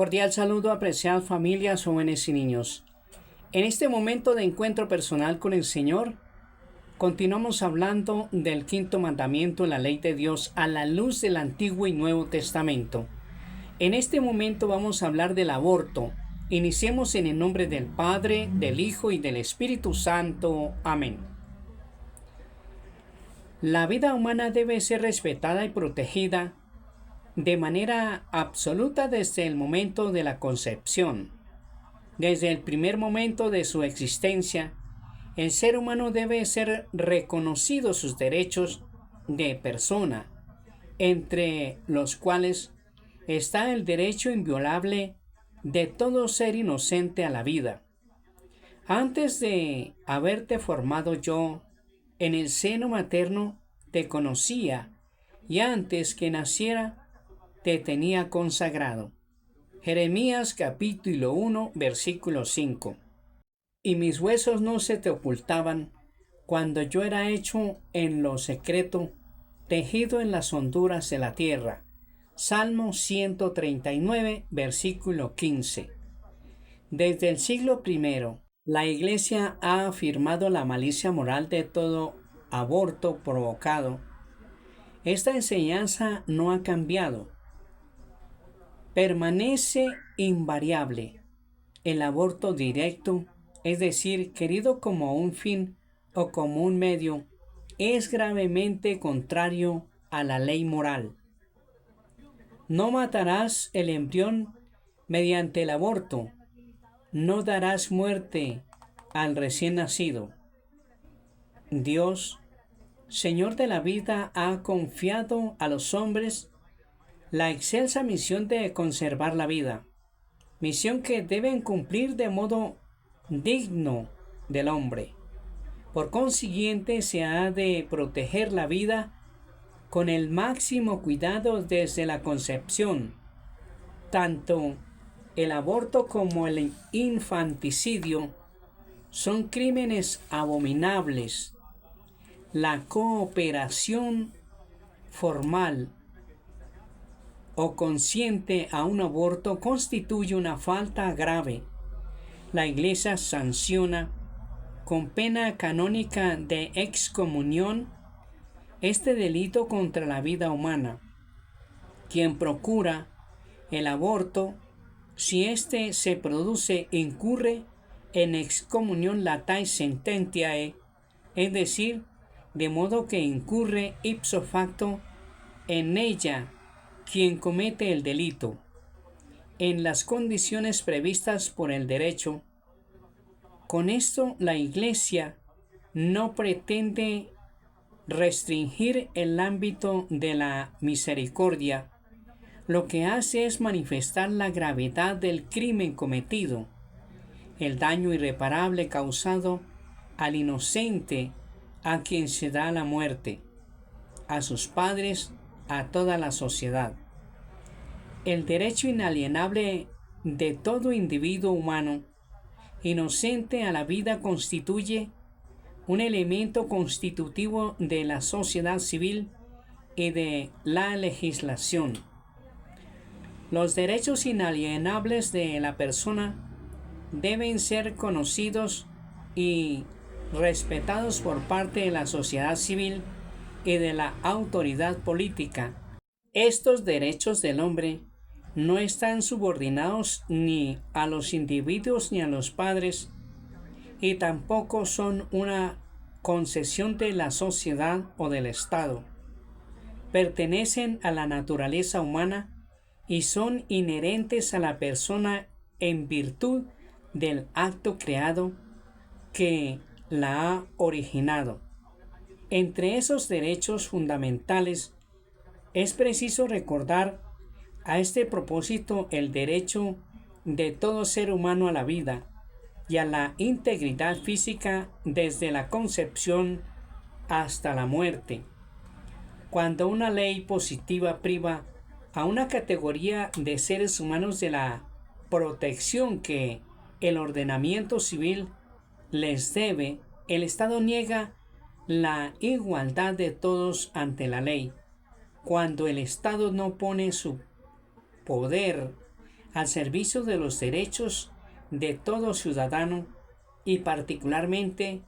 Cordial saludo, apreciadas familias, jóvenes y niños. En este momento de encuentro personal con el Señor, continuamos hablando del quinto mandamiento en la ley de Dios a la luz del Antiguo y Nuevo Testamento. En este momento vamos a hablar del aborto. Iniciemos en el nombre del Padre, del Hijo y del Espíritu Santo. Amén. La vida humana debe ser respetada y protegida de manera absoluta desde el momento de la concepción. Desde el primer momento de su existencia, el ser humano debe ser reconocido sus derechos de persona, entre los cuales está el derecho inviolable de todo ser inocente a la vida. Antes de haberte formado yo, en el seno materno te conocía, y antes que naciera, te tenía consagrado. Jeremías capítulo 1, versículo 5. Y mis huesos no se te ocultaban cuando yo era hecho en lo secreto, tejido en las honduras de la tierra. Salmo 139, versículo 15. Desde el siglo I, la Iglesia ha afirmado la malicia moral de todo aborto provocado. Esta enseñanza no ha cambiado. Permanece invariable. El aborto directo, es decir, querido como un fin o como un medio, es gravemente contrario a la ley moral. No matarás el embrión mediante el aborto. No darás muerte al recién nacido. Dios, Señor de la vida, ha confiado a los hombres la excelsa misión de conservar la vida, misión que deben cumplir de modo digno del hombre. Por consiguiente, se ha de proteger la vida con el máximo cuidado desde la concepción. Tanto el aborto como el infanticidio son crímenes abominables. La cooperación formal o consciente a un aborto constituye una falta grave. La Iglesia sanciona con pena canónica de excomunión este delito contra la vida humana. Quien procura el aborto, si éste se produce, incurre en excomunión latae sententiae, es decir, de modo que incurre ipso facto en ella quien comete el delito, en las condiciones previstas por el derecho. Con esto, la Iglesia no pretende restringir el ámbito de la misericordia. Lo que hace es manifestar la gravedad del crimen cometido, el daño irreparable causado al inocente a quien se da la muerte, a sus padres, a toda la sociedad. El derecho inalienable de todo individuo humano inocente a la vida constituye un elemento constitutivo de la sociedad civil y de la legislación. Los derechos inalienables de la persona deben ser conocidos y respetados por parte de la sociedad civil y de la autoridad política. Estos derechos del hombre no están subordinados ni a los individuos ni a los padres, y tampoco son una concesión de la sociedad o del Estado. Pertenecen a la naturaleza humana y son inherentes a la persona en virtud del acto creado que la ha originado. Entre esos derechos fundamentales es preciso recordar a este propósito el derecho de todo ser humano a la vida y a la integridad física desde la concepción hasta la muerte. Cuando una ley positiva priva a una categoría de seres humanos de la protección que el ordenamiento civil les debe, el Estado niega la igualdad de todos ante la ley. Cuando el Estado no pone su poder al servicio de los derechos de todo ciudadano y particularmente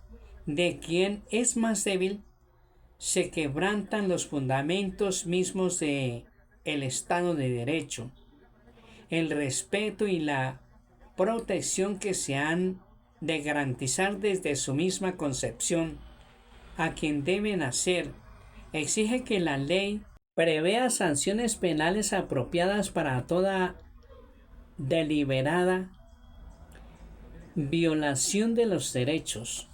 de quien es más débil, se quebrantan los fundamentos mismos de el Estado de Derecho, el respeto y la protección que se han de garantizar desde su misma concepción a quien deben hacer. Exige que la ley prevea sanciones penales apropiadas para toda deliberada violación de los derechos,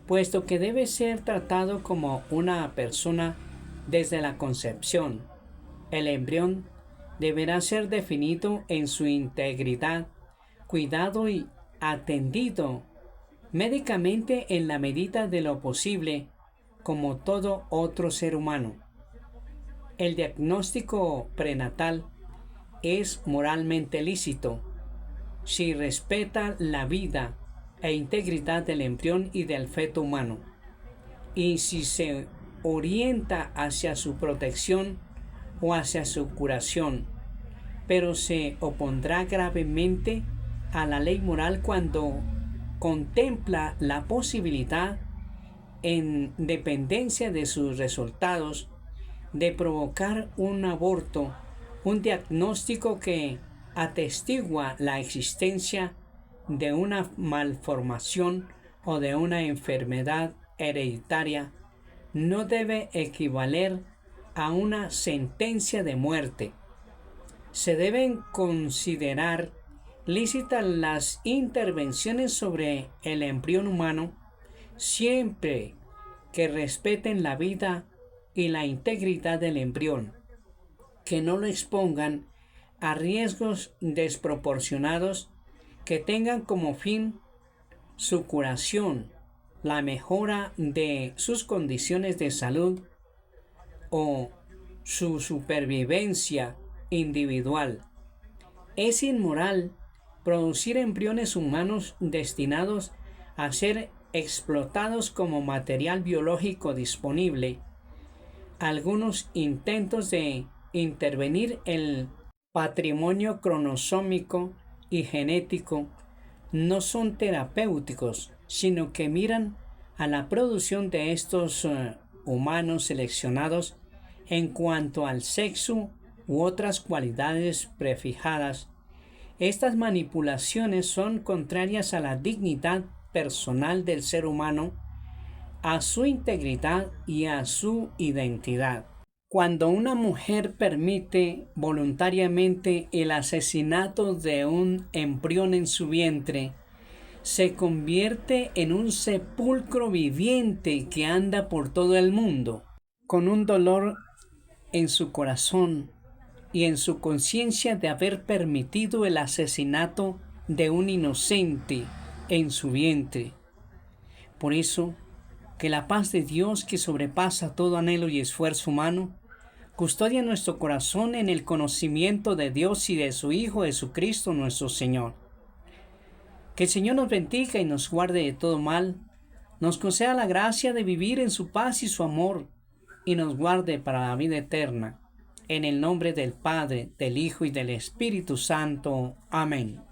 puesto que debe ser tratado como una persona desde la concepción. El embrión deberá ser definido en su integridad, cuidado y atendido médicamente en la medida de lo posible, como todo otro ser humano. El diagnóstico prenatal es moralmente lícito si respeta la vida e integridad del embrión y del feto humano, y si se orienta hacia su protección o hacia su curación, pero se opondrá gravemente a la ley moral cuando contempla la posibilidad, en dependencia de sus resultados, de provocar un aborto, un diagnóstico que atestigua la existencia de una malformación o de una enfermedad hereditaria, no debe equivaler a una sentencia de muerte. Se deben considerar lícitas las intervenciones sobre el embrión humano siempre que respeten la vida y la integridad del embrión, que no lo expongan a riesgos desproporcionados, que tengan como fin su curación, la mejora de sus condiciones de salud o su supervivencia individual. Es inmoral producir embriones humanos destinados a ser explotados como material biológico disponible. Algunos intentos de intervenir el patrimonio cromosómico y genético no son terapéuticos, sino que miran a la producción de estos humanos seleccionados en cuanto al sexo u otras cualidades prefijadas. Estas manipulaciones son contrarias a la dignidad personal del ser humano, a su integridad y a su identidad. Cuando una mujer permite voluntariamente el asesinato de un embrión en su vientre, se convierte en un sepulcro viviente que anda por todo el mundo, con un dolor en su corazón y en su conciencia de haber permitido el asesinato de un inocente en su vientre. Por eso, que la paz de Dios, que sobrepasa todo anhelo y esfuerzo humano, custodia nuestro corazón en el conocimiento de Dios y de su Hijo Jesucristo nuestro Señor. Que el Señor nos bendiga y nos guarde de todo mal, nos conceda la gracia de vivir en su paz y su amor, y nos guarde para la vida eterna. En el nombre del Padre, del Hijo y del Espíritu Santo. Amén.